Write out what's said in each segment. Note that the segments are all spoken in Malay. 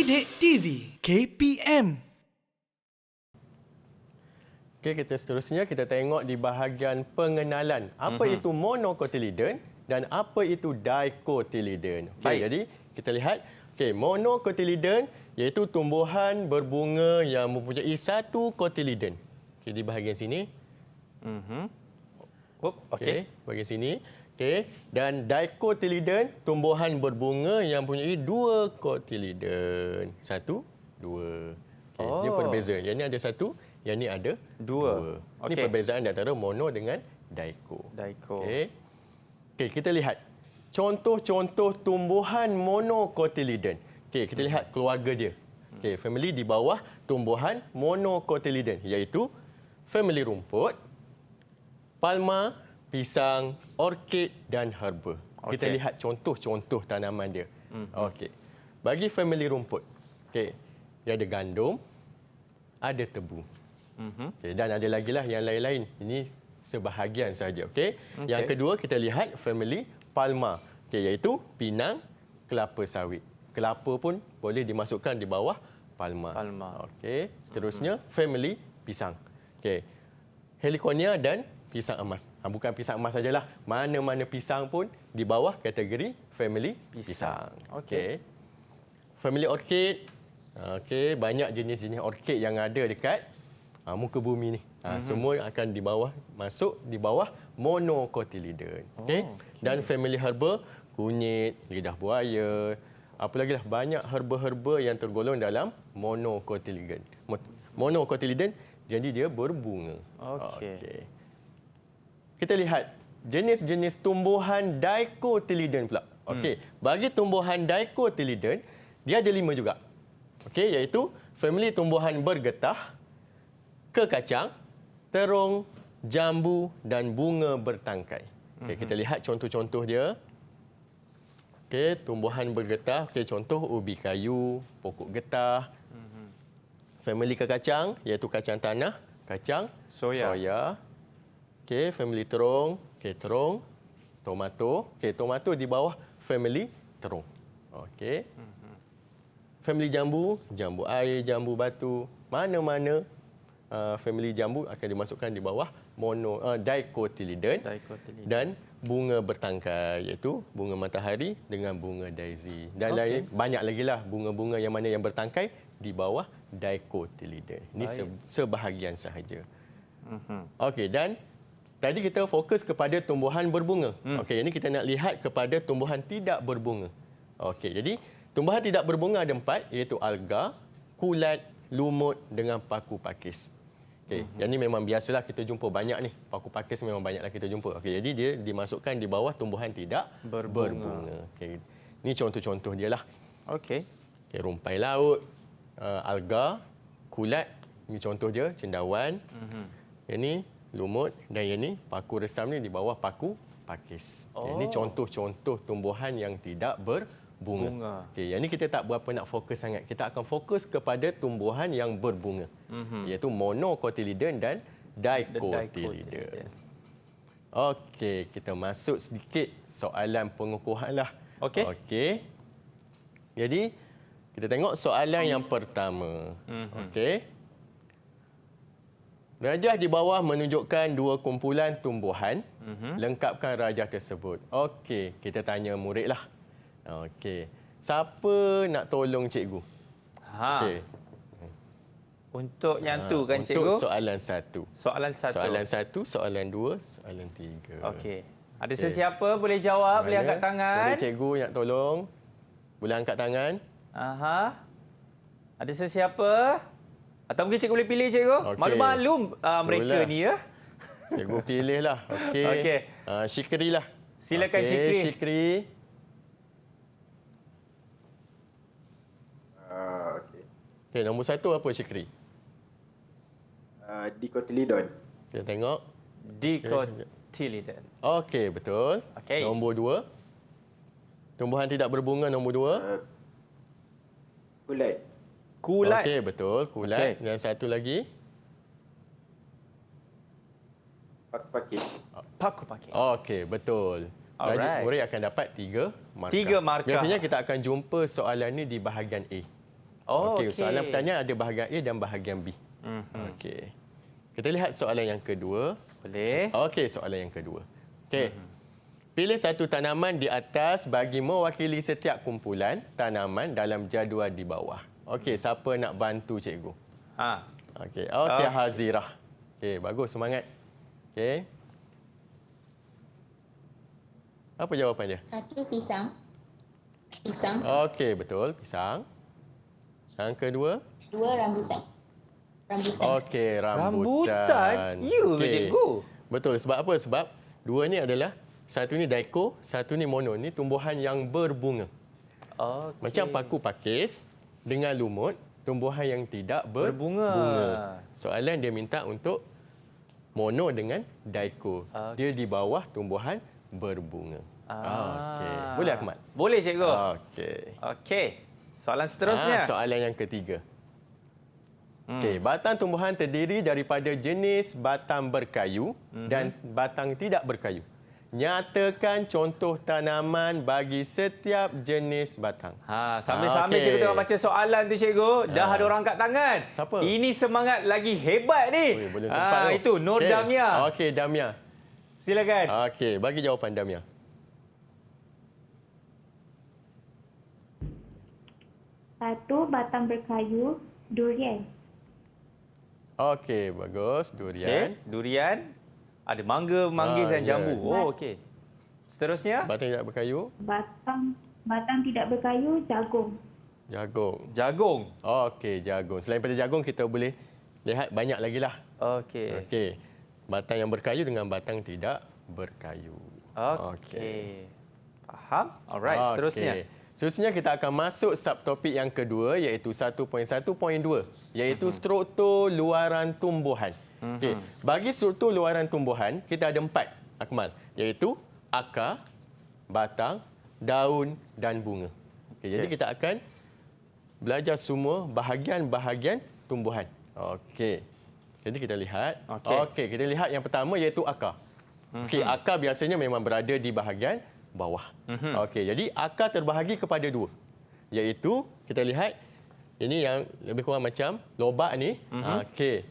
Didik TV KPM. Okey, kita seterusnya kita tengok di bahagian pengenalan. Apa itu monocotyledon dan apa itu dicotyledon. Okey, jadi kita lihat. Okey, monocotyledon iaitu tumbuhan berbunga yang mempunyai satu cotyledon. Okey, di bahagian sini. Okey, bahagian sini. Okey, dan dicotyledon tumbuhan berbunga yang mempunyai dua cotyledon. Satu, dua. Okey, dia berbeza. Yang ini ada satu, yang ini ada dua. Ini perbezaan antara mono dengan dico. Okey. Okey, kita lihat contoh-contoh tumbuhan monocotyledon. Okey, kita lihat keluarga dia. Okey, family di bawah tumbuhan monocotyledon iaitu family rumput, palma, pisang, orkid dan herba. Kita lihat contoh-contoh tanaman dia. Okey. Bagi family rumput, okey, dia ada gandum, ada tebu. Okay, dan ada lagi lah yang lain-lain. Ini sebahagian saja. Okey. Yang kedua kita lihat family palma. Okey, iaitu pinang, kelapa sawit. Kelapa pun boleh dimasukkan di bawah palma. Okey. Seterusnya family pisang. Okey. Heliconia dan pisang emas. Bukan pisang emas sajalah. Mana-mana pisang pun di bawah kategori family pisang. Okey. Family orkid. Okey, banyak jenis-jenis orkid yang ada dekat muka bumi ni. Semua akan di bawah, masuk di bawah monocotyledon. Okey. Dan family herba, kunyit, lidah buaya, apa lagi lah, banyak herba-herba yang tergolong dalam monocotyledon. Monocotyledon, jadi dia berbunga. Okey. Kita lihat jenis-jenis tumbuhan dicotyledon pula. Okey, bagi tumbuhan dicotyledon, dia ada 5 juga. Okey, iaitu family tumbuhan bergetah, kekacang, terung, jambu dan bunga bertangkai. Okey, kita lihat contoh-contoh dia. Okey, tumbuhan bergetah, okey, contoh ubi kayu, pokok getah. Family kekacang iaitu kacang tanah, kacang soya. Okey, family terung, okey, terung, tomato. Okey, tomato di bawah family terung. Okey. Family jambu, jambu air, jambu batu, mana-mana family jambu akan dimasukkan di bawah dicotyledon dan bunga bertangkai iaitu bunga matahari dengan bunga daisy dan lain banyak lagi lah bunga-bunga yang mana yang bertangkai di bawah dicotyledon. Ini sebahagian sahaja. Okey, dan tadi kita fokus kepada tumbuhan berbunga. Okey, ini kita nak lihat kepada tumbuhan tidak berbunga. Okey, jadi tumbuhan tidak berbunga ada 4 iaitu alga, kulat, lumut dengan paku pakis. Okey, yang ini memang biasalah kita jumpa banyak ni. Paku pakis memang banyaklah kita jumpa. Okey, jadi dia dimasukkan di bawah tumbuhan tidak berbunga. Okey. Ini contoh-contoh dia lah. Okey, rumpai laut, alga, kulat, ini contoh dia, cendawan. Yang ni lumut dan yang ni paku resam ni di bawah paku pakis. Ini contoh-contoh tumbuhan yang tidak berbunga. Okey, yang ni kita tak berapa nak fokus sangat. Kita akan fokus kepada tumbuhan yang berbunga. Iaitu monocotyledon dan dicotyledon. Okey, kita masuk sedikit soalan pengukuhan lah. Okey. Jadi, kita tengok soalan yang pertama. Okey. Rajah di bawah menunjukkan 2 kumpulan tumbuhan. Lengkapkan rajah tersebut. Okey, kita tanya murid lah. Okey. Siapa nak tolong cikgu? Okey. Untuk yang tu kan cikgu? Untuk soalan 1. Soalan 1. Soalan 1, soalan 2, soalan 3. Okey. Ada sesiapa boleh jawab, boleh angkat tangan? Boleh cikgu nak tolong? Boleh angkat tangan? Ada sesiapa? Atau mungkin cikgu boleh pilih cikgu? Maklum-maklum mereka ni ya. Cikgu pilihlah. Okey. Syikri lah. Silakan Syikri. Syikri. Okey, nombor 1 apa Syikri? Dicotyledon. Kita tengok. Dicotyledon. Okey, betul. Nombor 2. Tumbuhan tidak berbunga nombor 2. Kulat. Kulat. Okey, betul. Kulat. Dan satu lagi. Paku pakis. Paku pakis. Okey, betul. Murid akan dapat 3 markah. 3 markah. Biasanya kita akan jumpa soalan ni di bahagian A. Oh, Okey, okey. soalan pertanyaan ada bahagian A dan bahagian B. Okey. Kita lihat soalan yang kedua. Boleh. Okey, soalan yang kedua. Okey. Pilih satu tanaman di atas bagi mewakili setiap kumpulan tanaman dalam jadual di bawah. Okey, siapa nak bantu cikgu? Ha. Okey, okey Hazirah. Okey, bagus, semangat. Okey. Apa jawapan dia? 1 pisang. Pisang. Okey, betul, pisang. Yang kedua? 2 rambutan. Rambutan. Okey, rambutan. Rambutan? Ya ke, cikgu? Betul, sebab apa? Sebab dua ni adalah, satu ni daiko, satu ni mono. Ni tumbuhan yang berbunga. Okey. Macam paku pakis dengan lumut, tumbuhan yang tidak Berbunga. Soalan dia minta untuk mono dengan daiko. Dia di bawah tumbuhan berbunga. Okey. Boleh Ahmad? Boleh, cikgu. Okey. Okey. Soalan seterusnya. Soalan yang ketiga. Okey, batang tumbuhan terdiri daripada jenis batang berkayu dan batang tidak berkayu. Nyatakan contoh tanaman bagi setiap jenis batang. Sambil-sambil Okey. cikgu tengah baca soalan tu, cikgu, dah ada orang angkat tangan. Siapa? Ini semangat lagi hebat ni. Oi, boleh sempat tu. Itu Nur Okey. Damia. Okey, Damia. Silakan. Okey, bagi jawapan Damia. Satu, batang berkayu, durian. Okey, bagus. Durian. Okey, durian. Ada mangga, manggis dan ya. jambu. Oh, okey. Seterusnya, Batang tidak berkayu, Batang tidak berkayu, jagung. jagung. jagung. Okey, jagung. Selain pada jagung, kita boleh lihat banyak lagi lah. Okey. Okey. Batang yang berkayu dengan batang tidak berkayu. Okey. Faham? Alright, Okey. seterusnya. Seterusnya kita akan masuk subtopik yang kedua iaitu 1.1.2 iaitu struktur luaran tumbuhan. Okey. Bagi struktur luaran tumbuhan, kita ada 4, Akmal, iaitu akar, batang, daun dan bunga. Okey, jadi kita akan belajar semua bahagian-bahagian tumbuhan. Okey. Jadi kita lihat. Okey, kita lihat yang pertama iaitu akar. Okey, akar biasanya memang berada di bahagian bawah. Okey, jadi akar terbahagi kepada 2. Iaitu kita lihat ini yang lebih kurang macam lobak ni. Okey.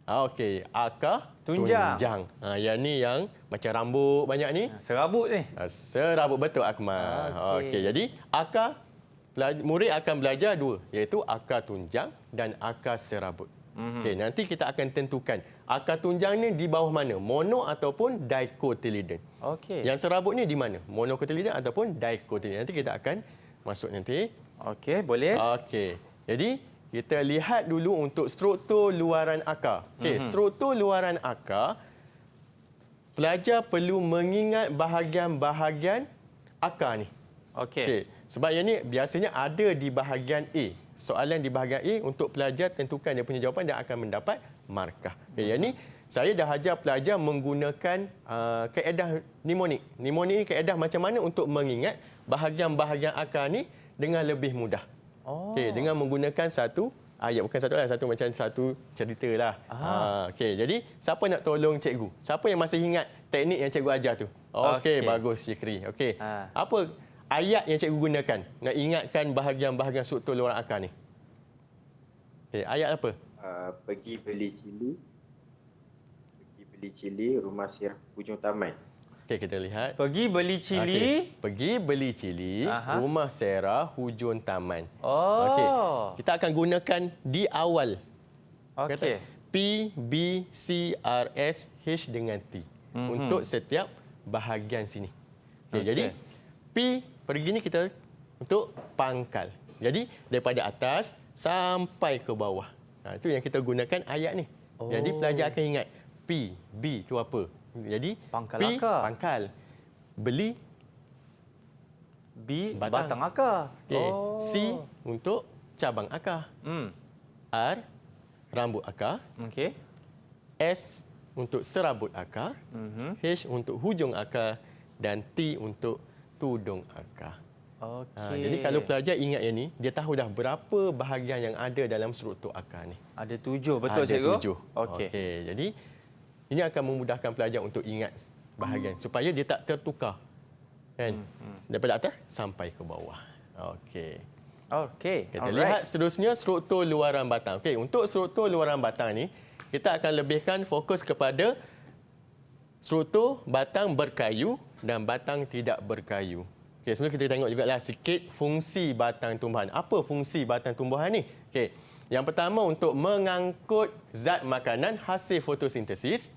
Okey, akar Tunjang. Yang ni yang macam rambut banyak ni. Serabut ni. Serabut, betul Akmal. Okey, jadi akar murid akan belajar 2 iaitu akar tunjang dan akar serabut. Okey, nanti kita akan tentukan akar tunjang ni di bawah mana, mono ataupun dicotyledon. Okey. Yang serabut ni di mana, monocotyledon ataupun dicotyledon. Nanti kita akan masuk nanti. Okey, boleh. Okey. Jadi kita lihat dulu untuk struktur luaran akar. Okey, struktur luaran akar, pelajar perlu mengingat bahagian-bahagian akar ni. Okey. Okey, sebab yang ni biasanya ada di bahagian A. Soalan di bahagian A untuk pelajar tentukan dia punya jawapan dan akan mendapat markah. Okey, yang ni saya dah ajar pelajar menggunakan kaedah mnemonik. Mnemonik ni kaedah macam mana untuk mengingat bahagian-bahagian akar ni dengan lebih mudah. Okey, dengan menggunakan satu ayat, bukan satu ayat, satu macam satu cerita lah. Okey, jadi siapa nak tolong cikgu? Siapa yang masih ingat teknik yang cikgu ajar tu? Okey, bagus Syikri. Okey. Apa ayat yang cikgu gunakan nak ingatkan bahagian-bahagian struktur luaran akar ni? Okey, ayat apa? Pergi beli cili rumah sirah hujung taman. Okey, kita lihat. Pergi beli cili. Okey, pergi beli cili rumah Sarah hujung taman. Oh. Okey, kita akan gunakan di awal. Okey. P, B, C, R, S, H dengan T. Untuk setiap bahagian sini. Okey, jadi P pergi ni kita untuk pangkal. Jadi daripada atas sampai ke bawah. Itu yang kita gunakan ayat ni. Jadi pelajar akan ingat P, B tu apa? Jadi Pangkal P, akar. pangkal. Beli, B, batang. batang akar. okay. C untuk cabang akar. R, rambut akar. Okey. S untuk serabut akar. H untuk hujung akar. Dan T untuk tudung akar. Okey. Jadi kalau pelajar ingat yang ni, dia tahu dah berapa bahagian yang ada dalam struktur akar ni. Ada 7, betul Ada cikgu? 7. Okey. Jadi ini akan memudahkan pelajar untuk ingat bahagian supaya dia tak tertukar. Kan? Daripada atas sampai ke bawah. Okey. Okey. Kita lihat seterusnya struktur luaran batang. Okey, untuk struktur luaran batang ni, kita akan lebihkan fokus kepada struktur batang berkayu dan batang tidak berkayu. Okey, sebelum kita tengok jugalah sikit fungsi batang tumbuhan. Apa fungsi batang tumbuhan ni? Okey, yang pertama untuk mengangkut zat makanan hasil fotosintesis,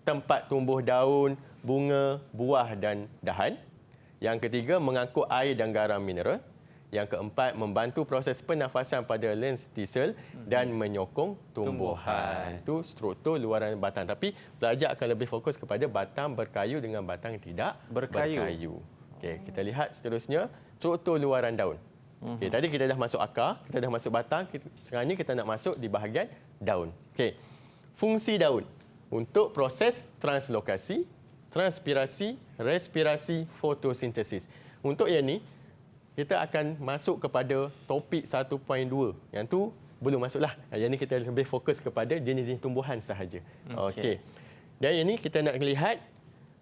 tempat tumbuh daun, bunga, buah dan dahan. Yang ketiga, mengangkut air dan garam mineral. Yang keempat, membantu proses pernafasan pada lentisel dan menyokong tumbuhan. Itu struktur luaran batang. Tapi pelajar akan lebih fokus kepada batang berkayu dengan batang tidak berkayu. Okey, kita lihat seterusnya struktur luaran daun. Okey, tadi kita dah masuk akar, kita dah masuk batang, sekarang ni kita nak masuk di bahagian daun. Okey. Fungsi daun untuk proses translokasi, transpirasi, respirasi, fotosintesis. Untuk yang ni, kita akan masuk kepada topik 1.2. Yang tu belum masuklah. Yang ni kita lebih fokus kepada jenis-jenis tumbuhan sahaja. Okey. Dan yang ni kita nak lihat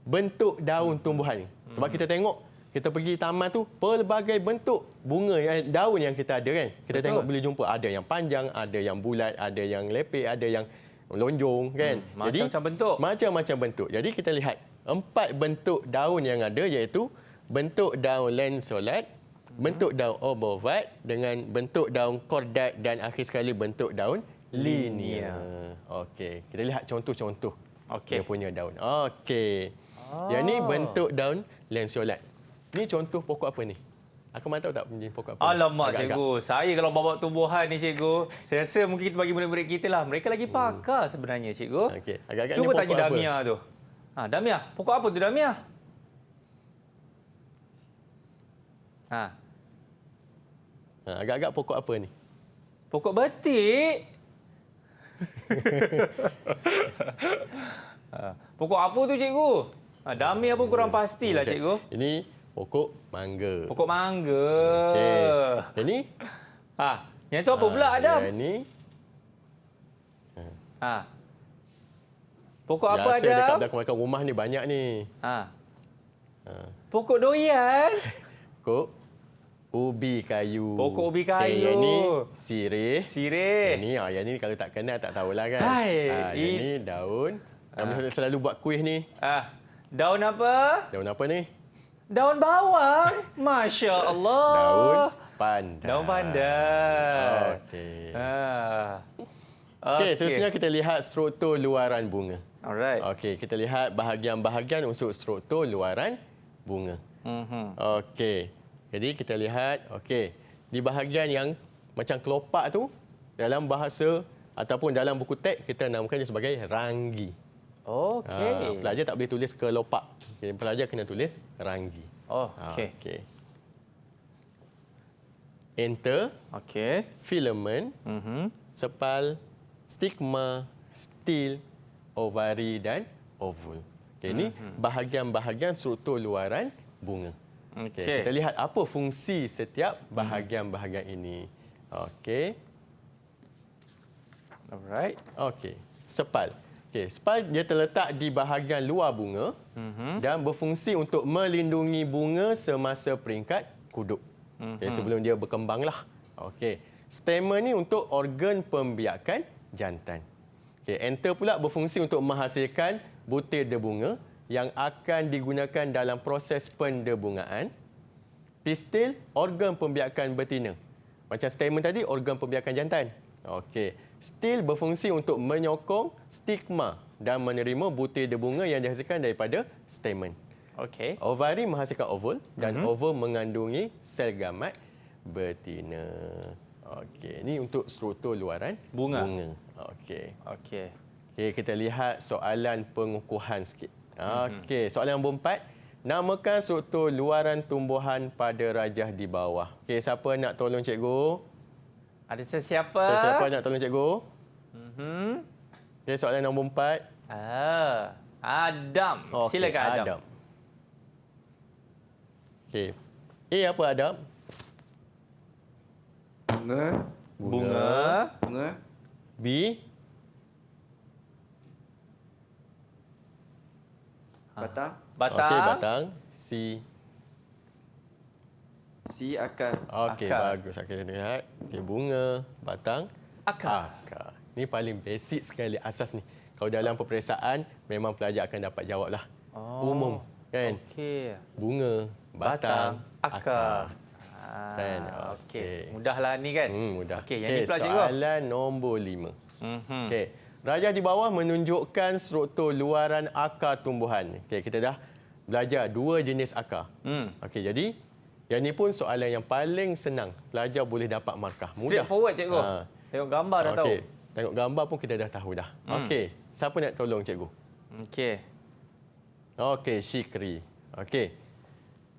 bentuk daun tumbuhan ni. Sebab kita tengok, kita pergi taman tu, pelbagai bentuk bunga, daun yang kita ada kan. Kita tengok boleh jumpa ada yang panjang, ada yang bulat, ada yang lepek, ada yang lonjong kan. Macam-macam bentuk. Macam-macam bentuk. Jadi kita lihat 4 bentuk daun yang ada, iaitu bentuk daun lanceolate, bentuk daun obovate dengan bentuk daun chordate dan akhir sekali bentuk daun linear. Okey, kita lihat contoh-contoh dia punya daun. Okey. Yang ni bentuk daun lanceolate. Ni contoh pokok apa ni? Aku mahu tahu tak jenis pokok apa? Alamak, cikgu. Saya kalau bawa tumbuhan ni, cikgu, saya rasa mungkin kita bagi murid-murid kita lah. Mereka lagi pakar sebenarnya, cikgu. Okey. Agak-agak Cuba ni pokok tanya apa? Damia tu. Damia, pokok apa tu Damia? Agak-agak pokok apa ni? Pokok betik. Pokok apa tu, cikgu? Damia pun kurang pastilah, cikgu. Ini pokok mangga. Pokok mangga. Okey. Yang ni? Yang tu apa pula, Adam? Yang ni Pokok apa, biasa Adam? dekat belakang rumah ni banyak ni. Pokok durian. Pokok ubi kayu. Pokok ubi kayu. Okey, yang ni sirih. Sirih. Yang ni kalau tak kenal tak tahulah kan. Yang ni daun. Selalu buat kuih ni. Daun apa? Daun apa ni? Daun bawang. Masya Allah. Daun pandan. Daun pandan. Okey. Okey, seterusnya kita lihat struktur luaran bunga. Alright. Okey, kita lihat bahagian-bahagian untuk struktur luaran bunga. Okey. Jadi kita lihat, di bahagian yang macam kelopak tu, dalam bahasa ataupun dalam buku teks kita namakannya sebagai ranggi. Okey. Pelajar tak boleh tulis kelopak. Pelajar kena tulis ranggi. Okey. Enter, Okey. filament, sepal, stigma, stil, ovari dan ovul. Ini bahagian-bahagian struktur luaran bunga. Kita lihat apa fungsi setiap bahagian-bahagian ini. Alright. Sepal. Sepal dia terletak di bahagian luar bunga dan berfungsi untuk melindungi bunga semasa peringkat kuduk. Sebelum dia berkembanglah. Stamen ni untuk organ pembiakan jantan. Anther pula berfungsi untuk menghasilkan butir debunga yang akan digunakan dalam proses pendebungaan. Pistil, organ pembiakan betina. Macam stamen tadi, organ pembiakan jantan. Stil berfungsi untuk menyokong stigma dan menerima butir debunga yang dihasilkan daripada stamen. Ovari menghasilkan ovul dan ovul mengandungi sel gamet betina. Ini untuk struktur luaran bunga. Kita lihat soalan pengukuhan sikit. Soalan nombor 4. Namakan struktur luaran tumbuhan pada rajah di bawah. Siapa nak tolong cikgu? Ada sesiapa? Sesiapa nak tolong cikgu? Soalan nombor 4. Adam. Silakan Adam. A apa Adam? Bunga. B. Batang. Batang. Batang. C. C. Akar. Okey, Akar. bagus. Okey, lihat. Okey, bunga, batang, Akar. akar. Ni paling basic sekali, asas ni. Kalau dalam peperiksaan, memang pelajar akan dapat jawab lah. Umum, kan? Okey. Bunga, batang, akar. Kan? Okey. Mudahlah ni kan? Mudah. Okey, yang ni pula cikgu. Soalan nombor 5. Mhm. Okey. Rajah di bawah menunjukkan struktur luaran akar tumbuhan. Okey, kita dah belajar 2 jenis akar. Okey, jadi yang ni pun soalan yang paling senang. Pelajar boleh dapat markah. Mudah. Straightforward cikgu. Tengok gambar dah tahu. Okey. Tengok gambar pun kita dah tahu dah. Okey. Siapa nak tolong cikgu? Okey. Okey, Syikri. Okey.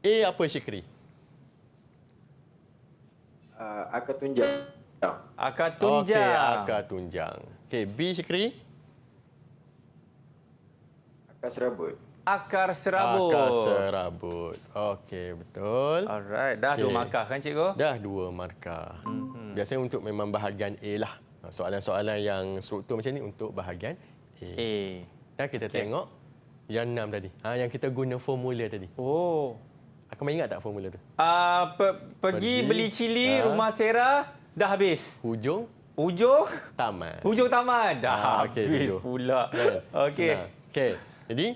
A apa Syikri? Akar tunjang. Akar tunjang. Okey, akar tunjang. Okey, B Syikri? Akar serabut. Akar serabut. Akar serabut. Okey, betul. Alright, dah 2 Okey. markah kan cikgu? Dah 2 markah. Biasanya untuk memang bahagian A lah. Soalan-soalan yang struktur macam ni untuk bahagian A. Dan kita tengok yang 6 tadi. Yang kita guna formula tadi. Oh. Aku ingat tak formula tu? Pergi beli cili, rumah Sarah, dah habis. Hujung Ujung? taman. Hujung taman. Dah okey, habis dulu. pula. Kan? Okey. Senang. Okey. Jadi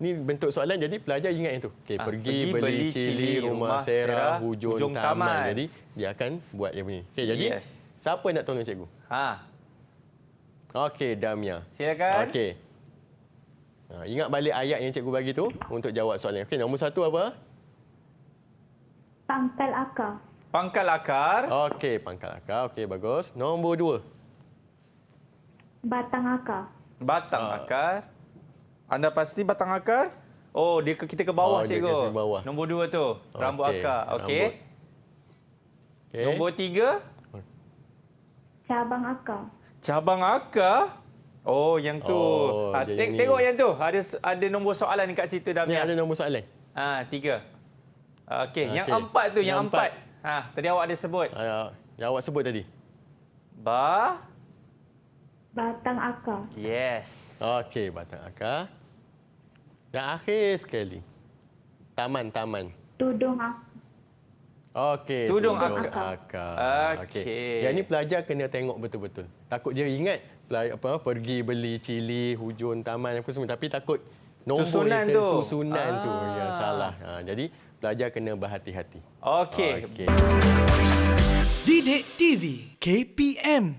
ni bentuk soalan, jadi pelajar ingat yang tu. Okey, pergi beli cili rumah Sarah hujung taman. Jadi dia akan buat yang ni. Okey, jadi Yes. siapa nak tolong cikgu? Okey, Damia. Silakan. Okey. Ingat balik ayat yang cikgu bagi tu untuk jawab soalan. Okey, nombor 1 apa? Pangkal akar. Pangkal akar. Okey, pangkal akar. Okey, bagus. Nombor 2. Batang akar. Batang akar. Anda pasti batang akar? Oh, kita ke bawah Dia cikgu. ke bawah. Nombor 2 tu, rambut Okey, akar. Okey. rambut. Okey. Nombor 3, Cabang akar. cabang akar. Oh, yang tu. dia yang ni. Tengok yang tu. Ada nombor soalan dekat situ dah. Ni ada nombor soalan. 3. Okey, yang Okey. 4 tu, yang Yang 4. Tadi awak ada sebut. Yang awak sebut tadi. Batang akar. Yes. Okey, batang akar. Dan akhir sekali. Taman. Tudung akar. Okey, Tudung akar. Okey. Yang ni pelajar kena tengok betul-betul. Takut dia ingat pergi beli cili hujung taman apa semua, tapi takut nombor Susunan yang tu. susunan tu yang salah. Jadi pelajar kena berhati-hati. Okey. Okey. Didik TV KPM